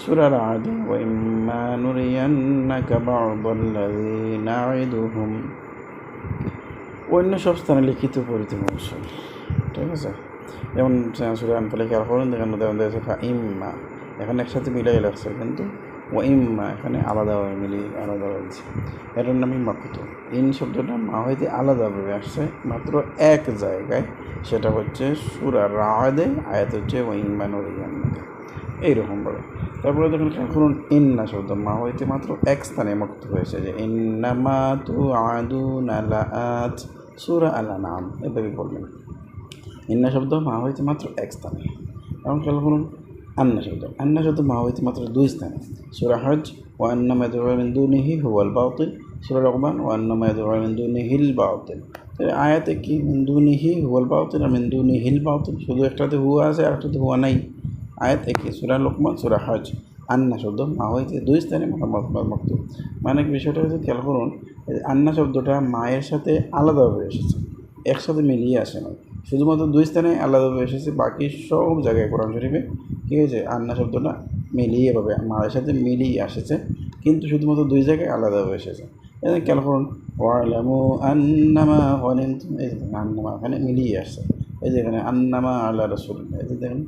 সূরা রা'দ ওয়া ইম্মা নুরিয়ান্নাকা বা'দাল্লাযী না'iদুহুম অন্য সব স্থানে লিখিত পরিত মৌসুল। ঠিক আছে, যেমন সূরা আনফালে খেয়াল করুন, দেখেন ইম্মা এখানে একসাথে মিলাই লাগছে, কিন্তু ও ইম্মা এখানে আলাদাভাবে মিলিয়ে আলাদা হয়েছে, এটার নামই মাকুতু। ইন শব্দটা মা হইতে আলাদাভাবে আসছে মাত্র এক জায়গায়, সেটা হচ্ছে সূরা রা'দে, আয়াত হচ্ছে ও ইম্মা নুরিয়ান্নাকা, এইরকমভাবে। তারপরে দেখুন খেয়াল করুন, ইন্না শব্দ মা হইতে মাত্র এক স্থানে মুক্ত হয়েছে, যে ইন্নামা তুআদুনা লাআত, সূরা আল-আনআম, এভাবে বলবেন। ইন্না শব্দ মা হইতে মাত্র এক স্থানে। এবং খেয়াল করুন আন্না শব্দ মা হইতে মাত্র দুই স্থানে, সূরা হজ ওয়া আন্না মা ইয়াদউনা মিন দুনিহি হুয়াল বাতিল, সূরা রহমান ওয়া আন্না মা ইয়াদউনা মিন দুনিহিল বাতিল। আয়াতে কি মিন দুনিহি হুয়াল বাতিল আর মিন দুনিহিল বাতিল, শুধু একটাতে হুয়া আছে আর একটাতে হুয়া নাই, আয়াত একই। সূরা লোকমান, সূরা হজ। আন্না শব্দ মা হইতে দুই স্থানে মাকতুব, মানে বিষয়টা হচ্ছে খেয়াল করুন, আন্না শব্দটা মায়ের সাথে আলাদাভাবে এসেছে, একসাথে মিলিয়ে আসে না, শুধুমাত্র দুই স্থানে আলাদাভাবে এসেছে, বাকি সব জায়গায় কোরআন শরীফে কী হয়েছে, আন্না শব্দটা মিলিয়ে পাবে, মায়ের সাথে মিলিয়ে আসেছে, কিন্তু শুধুমাত্র দুই জায়গায় আলাদাভাবে এসেছে। এখানে খেয়াল করুন, ওয়ালামু আন্নামা গনিমতুম, এই যে আন্নামা এখানে মিলিয়ে আসছে, এই যে এখানে আন্নামা আলা রাসূলিল্লাহ, এই যে দেখেন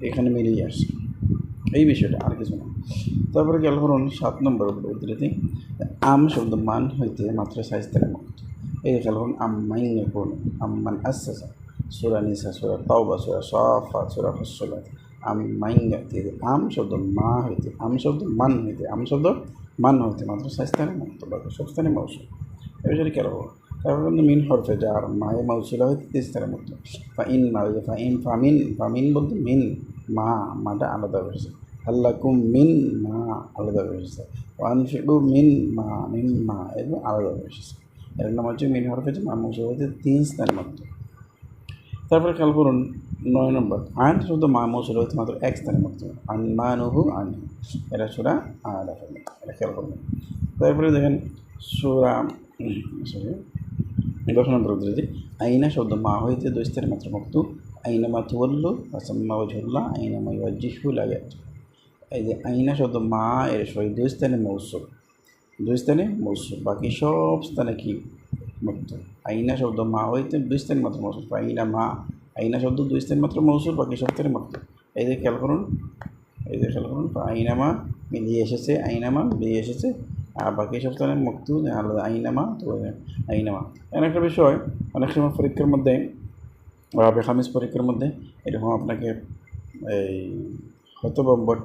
এখানে মিলিয়ে আসছে, এই বিষয়টা আর কিছু না। তারপরে খেয়াল করুন 7 নম্বর উদ্ধৃতি, আম শব্দ মান হইতে মাত্র 6 স্থানে মুক্ত। এই খেয়াল করুন, আম্মান ইয়াকুন, আম্মান আসাসা, সূরা নিসা, সূরা তাওবা, সূরা সাফাত, সূরা ফুসসিলাত। আম্মান ইয়াতি, আম শব্দ মা হইতে, আম শব্দ মান হইতে, আম শব্দ মান হইতে মাত্র 6 স্থানে মুক্ত, বাকি সব স্থানে মৌসুল। এই বিষয়টি খেয়াল করুন। তারপর কিন্তু মিন হরফে যার মায়ে মৌসুলা হইতে 3 স্থানে মুক্ত। ফাইন মা হইতে ফাইন, ফামিন, ফামিন বলতে মিন, মাটা আলাদা হয়েছে। আল্লাকুম মিন মা আলাদা হয়েছে, ওয়ানফিকু মিন মা এগুলো আলাদা হয়েছে। এর নাম হচ্ছে মিন হরফে যে মা মৌসুল হইতে 3 স্থানে মুক্ত। তারপরে খেয়াল করুন 9 নম্বর, আন শুধু মা মৌসুল হইতে মাত্র 1 স্থানে মুক্ত, আনমানুহু আনহু, এটা সূরা আরাফ, এটা খেয়াল করবেন। তারপরে দেখেন সূরা 10 নম্বর উদ্ধৃতি, আইনা শব্দ মা হইতে 2 স্থানে মাত্র মুক্ত, আইনামা তুওয়াল্লু ফাসাম্মা ওয়াজহুল্লাহ আইনামা ইউওয়াজ্জিহু লা ইয়াতি। এই যে আইনা শব্দ মা এর সহি 2 স্থানে মৌসুল, 2 স্থানে মৌসুল, বাকি সব স্থানে কি মুক্ত। আইনা শব্দ মা হইতে 2 স্থানে মাত্র মৌসুল, আইনা মা, আইনা শব্দ 2 স্থানে মাত্র মৌসুল, বাকি সব স্থানে মুক্ত। এই যে খেয়াল করুন, আইনামা মিলিয়ে এসেছে, আইনামা মিলিয়ে এসেছে, আর বাকি সব স্থানে মুক্ত আলাদা, আইনামা তো আইনামা। এমন একটা বিষয়, অনেক সময় পরীক্ষার মধ্যে বা খামিজ পরীক্ষার মধ্যে এরকম আপনাকে এই হতবম্বর